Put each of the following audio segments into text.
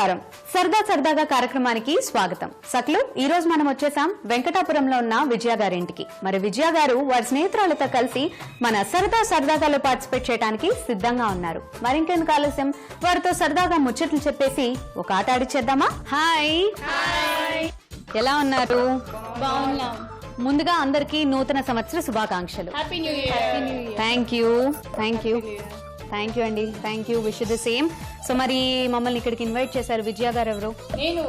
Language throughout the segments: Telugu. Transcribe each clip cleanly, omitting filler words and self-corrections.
నమస్కారం. సరదాగా కార్యక్రమానికి స్వాగతం. సక్లు ఈ రోజు మనం వచ్చేసాం వెంకటాపురంలో ఉన్న విజయ గారింటికి. మరి విజయ గారు వారి స్నేహితురాలతో కలిసి మన సరదాగాలో పార్టిసిపేట్ చేయడానికి సిద్ధంగా ఉన్నారు. మరింకెందుకు ఆలస్యం, వారితో సరదాగా ముచ్చట్లు చెప్పేసి ఒక ఆట ఆడిచ్చేద్దామా? హాయ్, ఎలా ఉన్నారు? బాగున్నాం. ముందుగా అందరికీ నూతన సంవత్సర శుభాకాంక్షలు. థ్యాంక్ యూ అండి. Thank you. Wish the same. So మరి మమ్మల్ని ఇక్కడికి ఇన్వైట్ చేశారు విజయ గారు ఎవరు? నేను.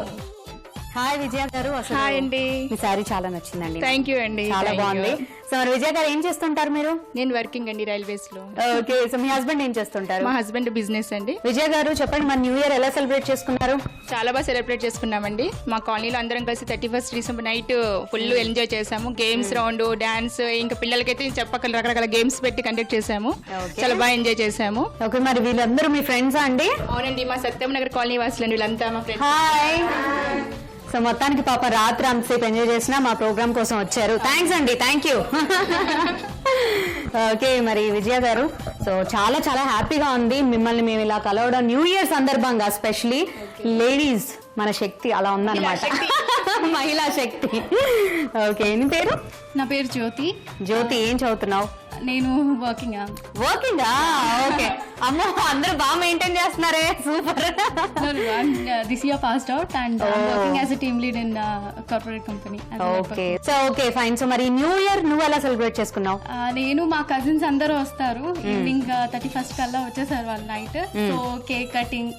హాయ్ విజయ గారు. హాయ్ అండి. మీ సారీ చాలా నచ్చిందండి. థ్యాంక్ యూ అండి. చాలా బాగుంది. సో మరి విజయ గారు ఏం చేస్తుంటారు మీరు? నేను వర్కింగ్ అండి రైల్వేస్ లో. ఓకే. సో మీ హస్బెండ్ ఏం చేస్తుంటారు? మా హస్బెండ్ బిజినెస్ అండి. విజయ గారు చెప్పండి, మన న్యూ ఇయర్ ఎలా సెలబ్రేట్ చేసుకున్నారు? చాలా బాగా సెలబ్రేట్ చేసుకున్నామండి. మా కాలనీలో అందరం కలిసి 31st December night full enjoy చేసాము. గేమ్స్ రౌండ్, డాన్స్, ఇంకా పిల్లలకైతే చెప్పకలు రకరకాల గేమ్స్ పెట్టి కండక్ట్ చేసాము. చాలా బాగా ఎంజాయ్ చేసాము. ఓకే. మరి వీళ్ళందరూ మీ ఫ్రెండ్సా అండి? అవునండి, మా సత్యం నగర్ కాలనీ వాసులు అండి వీళ్ళంతా మా ఫ్రెండ్స్. హాయ్. సో మొత్తానికి పాప రాత్రి అంతసేపు ఎంజాయ్ చేసినా మా ప్రోగ్రామ్ కోసం వచ్చారు. థ్యాంక్స్ అండి. Thank you. ఓకే. మరి విజయ గారు, సో చాలా హ్యాపీగా ఉంది మిమ్మల్ని మేము ఇలా కలవడం న్యూ ఇయర్ సందర్భంగా. స్పెషలీ లేడీస్ మన శక్తి అలా ఉందన్నమాట, మహిళా శక్తి. ఓకే. నీ పేరు? నా పేరు జ్యోతి. జ్యోతి, ఏం చదువుతున్నావు? నేను వర్కింగ్. ఓకే. అమ్మో, అందరూ బాగా మెయింటైన్ చేస్తున్నారే, super. This year passed out and working as a team lead in corporate company. Okay fine. So మరి న్యూ ఇయర్ నువ్వు ఎలా సెలబ్రేట్ చేసుకున్నావు? నేను, మా కజిన్స్ అందరూ వస్తారు. ఈవినింగ్ 31st కల్లా వచ్చేసారు వాళ్ళు నైట్. సో కేక్ కటింగ్,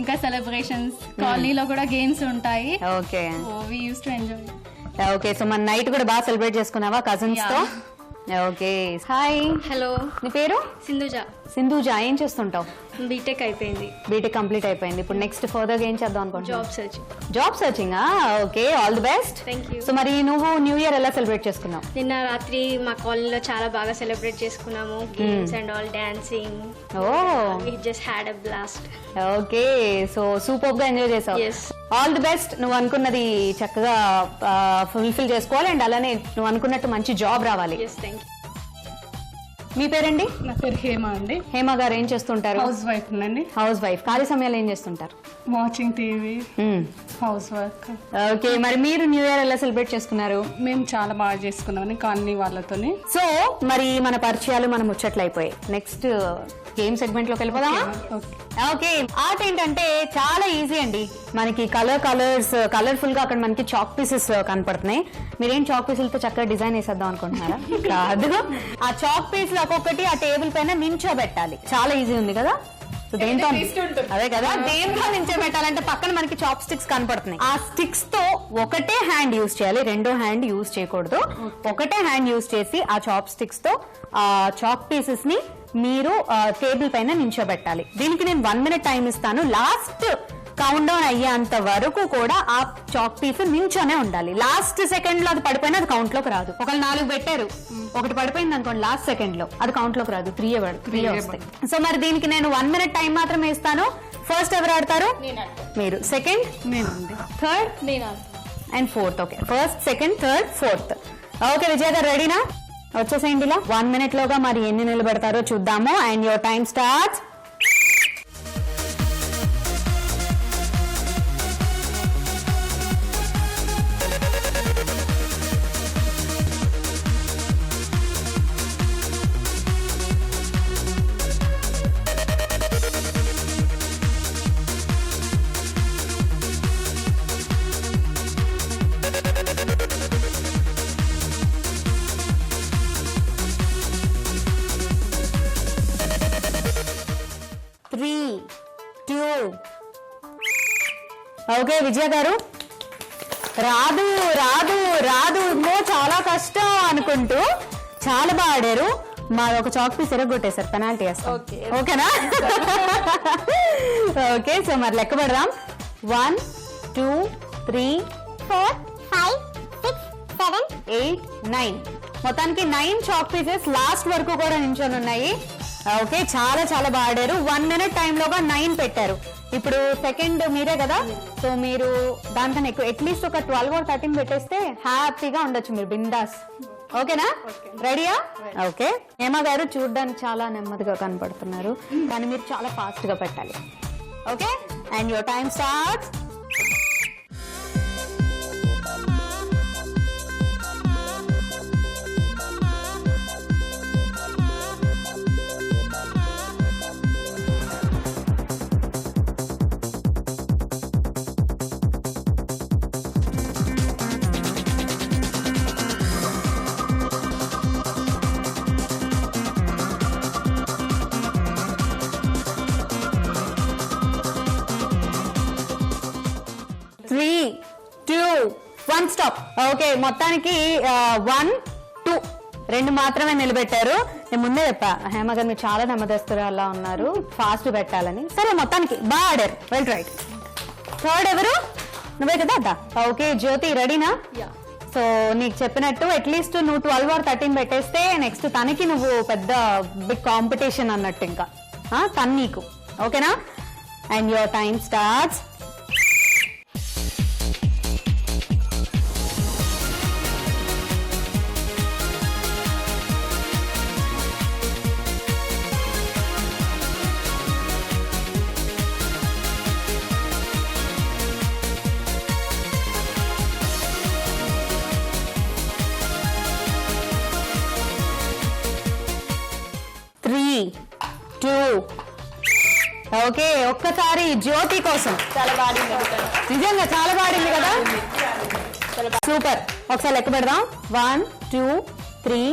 ఇంకా సెలబ్రేషన్స్, కాలనీలో కూడా గేమ్స్ ఉంటాయి. Okay. We use to enjoy. Okay. So మన నైట్ కూడా బాగా సెలబ్రేట్ చేసుకున్నావా కజిన్స్ తో? ఓకే. హాయ్. హలో. నీ పేరు? సింధుజ. ఏం చేస్తుంటావు? బీటెక్ అయిపోయింది. బీటెక్ కంప్లీట్ అయిపోయింది. ఇప్పుడు నెక్స్ట్ ఫర్దర్ గా ఏం చేద్దాం అనుకుంటున్నావు? Job searching. Okay. All the best. Thank you. So మరి నువ్వు న్యూ ఇయర్ ఎలా సెలబ్రేట్ చేసుకున్నావు? నిన్న రాత్రి మా కాలనీలో చాలా బాగా సెలబ్రేట్ చేసుకున్నాము. Games and all, dancing. We just had a blast. Okay. So super గా ఎంజాయ్ చేసావు. Yes. All the best. నువ్వు అనుకున్నది చక్కగా ఫుల్ఫిల్ చేసుకోవాలి అండ్ అలానే నువ్వు అనుకున్నట్టు మంచి జాబ్ రావాలి. Yes, thank you. మీ పేరండి? నా పేరు హేమ అండి. హేమ గారు ఏం చేస్తుంటారు? హౌస్ వైఫ్ అండి. House wife. ఖాళీ సమయాలు ఏం చేస్తుంటారు? Watching TV, house work. Okay. మరి మీరు న్యూ ఇయర్ ఎలా సెలబ్రేట్ చేసుకున్నారు? మేము చాలా బాగా చేసుకున్నామని కాలనీ వాళ్ళతోని. సో మరి మన పరిచయాలు మన ముచ్చట్లు అయిపోయాయి. నెక్స్ట్ గేమ్ సెగ్మెంట్ లోకి వెళ్ళిపోదామా? ఓకే. ఆర్ట్ ఏంటంటే చాలా ఈజీ అండి. మనకి కలర్ఫుల్ గా అక్కడ మనకి చాక్ పీసెస్ కనపడుతున్నాయి. మీరేం చాక్ పీసులతో చక్కగా డిజైన్ వేసేద్దాం అనుకుంటున్నారా? కాదు. ఆ చాక్ పీసులు ఒక్కొక్కటి ఆ టేబుల్ పైన నించోబెట్టాలి. చాలా ఈజీ ఉంది కదా? సో దేంతో? అదే కదా, దేంతో నించోబెట్టాలంటే పక్కన మనకి చాప్ స్టిక్స్ కనపడుతున్నాయి. ఆ స్టిక్స్ తో ఒకటే హ్యాండ్ యూజ్ చేయాలి, రెండో హ్యాండ్ యూజ్ చేయకూడదు. ఒకటే హ్యాండ్ యూజ్ చేసి ఆ చాప్ స్టిక్స్ తో ఆ చాక్ పీసెస్ ని మీరు టేబుల్ పైన నించోబెట్టాలి. దీనికి నేను 1 minute టైం ఇస్తాను. లాస్ట్ కౌంట్ డౌన్ అయ్యేంత వరకు కూడా ఆ చాక్ పీస్ నించోనే ఉండాలి. లాస్ట్ సెకండ్ లో అది పడిపోయినా అది కౌంట్ లోకి రాదు. ఒకళ్ళు 4 పెట్టారు, ఒకటి పడిపోయింది అనుకోండి, లాస్ట్ సెకండ్ లో అది కౌంట్ లోకి రాదు. 3 వస్తాయి. సో మరి దీనికి నేను 1 minute టైం మాత్రమే ఇస్తాను. ఫస్ట్ ఎవరు ఆడతారు? మీరు. Second? Third? And fourth. Okay. First, second, third, fourth. Okay. Vijay గారు రెడీనా? వచ్చేసేయండి. ఇలా 1 minute లోగా మరి ఎన్ని నిలబెడతారో చూద్దాము. And your time starts. Okay. Vijaya గారు, రాదు చాలా కష్టం అనుకుంటూ చాలా బాగా ఆడారు. మాది ఒక చాక్ పీస్ ఎరగొట్టేశారు. పెనాల్టీ వేస్తాం. ఓకేనా? ఓకే. సో మరి లెక్క పెడదాం. 1 2 3 4 5 6 7 8 9. మొత్తానికి 9 చాక్ పీసెస్ లాస్ట్ వరకు కూడా నించొని ఉన్నాయి. ఓకే. చాలా బాగా ఆడారు. 1 minute టైంలోగా 9 పెట్టారు. ఇప్పుడు సెకండ్ మీరే కదా, సో మీరు దానికన్నా ఎక్కువ అట్లీస్ట్ ఒక 12 or 13 పెట్టేస్తే హ్యాపీగా ఉండొచ్చు మీరు, బిందాస్. ఓకేనా? రెడీయా? ఓకే. హేమ గారు చూడడానికి చాలా నెమ్మదిగా కనపడుతున్నారు, కానీ మీరు చాలా ఫాస్ట్ గా పెట్టాలి. Okay and your time starts. Three, 2, 1 stop. Okay మొత్తానికి 1, 2 2 మాత్రమే నిలబెట్టారు. నేను ముందే చెప్పా హేమ గారు మీరు చాలా నెమ్మదిస్తున్నారు అలా ఉన్నారు, ఫాస్ట్ పెట్టాలని. సరే మొత్తానికి బాగా ఆడారు, వెల్ రైట్. థర్డ్ ఎవరు? నువ్వే కదా అద్దా. ఓకే జ్యోతి రెడీనా? సో నీకు చెప్పినట్టు అట్లీస్ట్ నువ్వు 12 or 13 పెట్టేస్తే నెక్స్ట్ తనకి నువ్వు పెద్ద బిగ్ కాంపిటీషన్ అన్నట్టు ఇంకా తను నీకు. ఓకేనా? And your time starts. Okay ఒక్కసారి జ్యోతి కోసం. చాలా బాగుంది, నిజంగా చాలా బాగుంది కదా, సూపర్. ఒకసారి లెక్క పెడదాం. 1, 2, 3,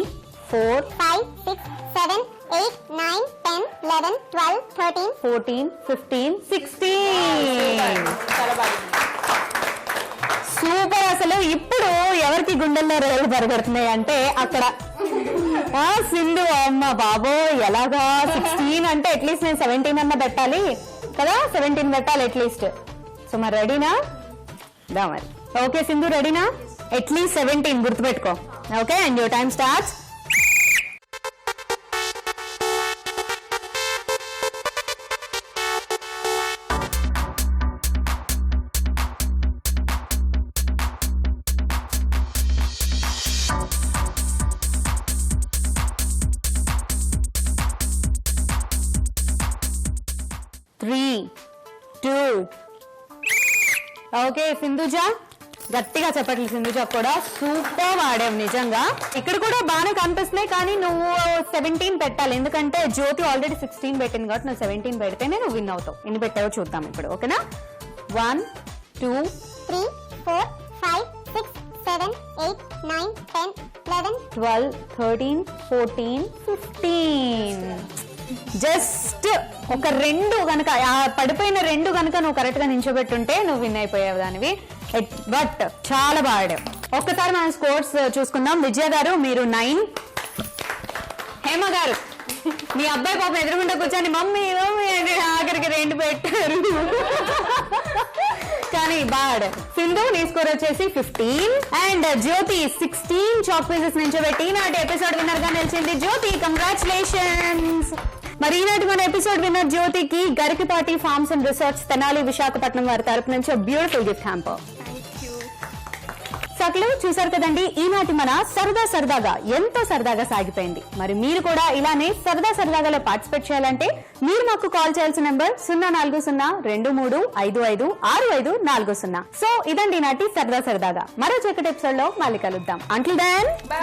4, 5, 6, 7, 8, 9, 10, 11, 12, 13, 14, 15, 16. చాలా బాగుంది. సూపర్. అసలు ఇప్పుడు ఎవరికి గుండెల్లో రేళ్ళు పరిగెడుతున్నాయి అంటే అక్కడ సింధు. అమ్మ బాబో ఎలాగా 16 అంటే అట్లీస్ట్ నేను 17 అన్న పెట్టాలి కదా, 17 పెట్టాలి అట్లీస్ట్. సో మరి రెడీనా? దా మరి. ఓకే సింధు రెడీనా? అట్లీస్ట్ 17 గుర్తుపెట్టుకో. Okay and your time starts. Okay Sindhuja గట్టిగా చెప్పట్లేదు. సింధుజ కూడా సూపర్ ఆడావు నిజంగా. ఇక్కడ కూడా బాగానే కనిపిస్తున్నాయి కానీ నువ్వు 17 పెట్టాలి, ఎందుకంటే జ్యోతి ఆల్రెడీ 16 పెట్టింది కాబట్టి నువ్వు 17 పెడితేనే నువ్వు విన్ అవుతావు. ఎన్ని పెట్టావో చూద్దాం ఇప్పుడు. ఓకేనా? 1, 2, 3, 4, 5, 6, 7, 8, 9, 10, 11, 12, 13, 14, 15. జస్ట్ ఒక 2 గనక పడిపోయిన 2 గనక నువ్వు కరెక్ట్ గా నించోబెట్టుంటే నువ్వు విన్ అయిపోయావు దానివి. బట్ చాలా బాగా ఆడావు. ఒక్కసారి మనం స్కోర్స్ చూసుకుందాం. విజయ గారు మీరు 9, హేమ గారు మీ అబ్బాయి పాపం ఎదురుగుండా కూర్చొని మమ్మీ మమ్మీ అని ఆఖరికి 2 పెట్టారు కానీ బాగా ఆడారు. సింధు నీ స్కోర్ వచ్చేసి 15 అండ్ జ్యోతి 16 చాక్ పీసెస్ నుంచి పెట్టి ఈనాటి ఎపిసోడ్ విన్నర్ గా నిలిచింది జ్యోతి. కంగ్రాచులేషన్స్. మరి ఈనాటి మన ఎపిసోడ్ విన్నర్ జ్యోతికి Garikipati farms and resorts Tenali Visakhapatnam వారి తరపు నుంచి బ్యూటిఫుల్ గిఫ్ట్ హ్యాంపర్. సకలు చూసారు కదండి, ఈనాటి మన సరదా సరదాగా ఎంతో సరదాగా సాగిపోయింది. మరి మీరు కూడా ఇలానే సరదా సరదాగా పార్టిసిపేట్ చేయాలంటే మీరు మాకు కాల్ చేయాల్సిన నెంబర్ 040-2355654. సో ఇదండి ఈనాటి సరదా సరదాగా. మరో చక్కటి ఎపిసోడ్ లో మళ్ళీ కలుద్దాం. Until then by.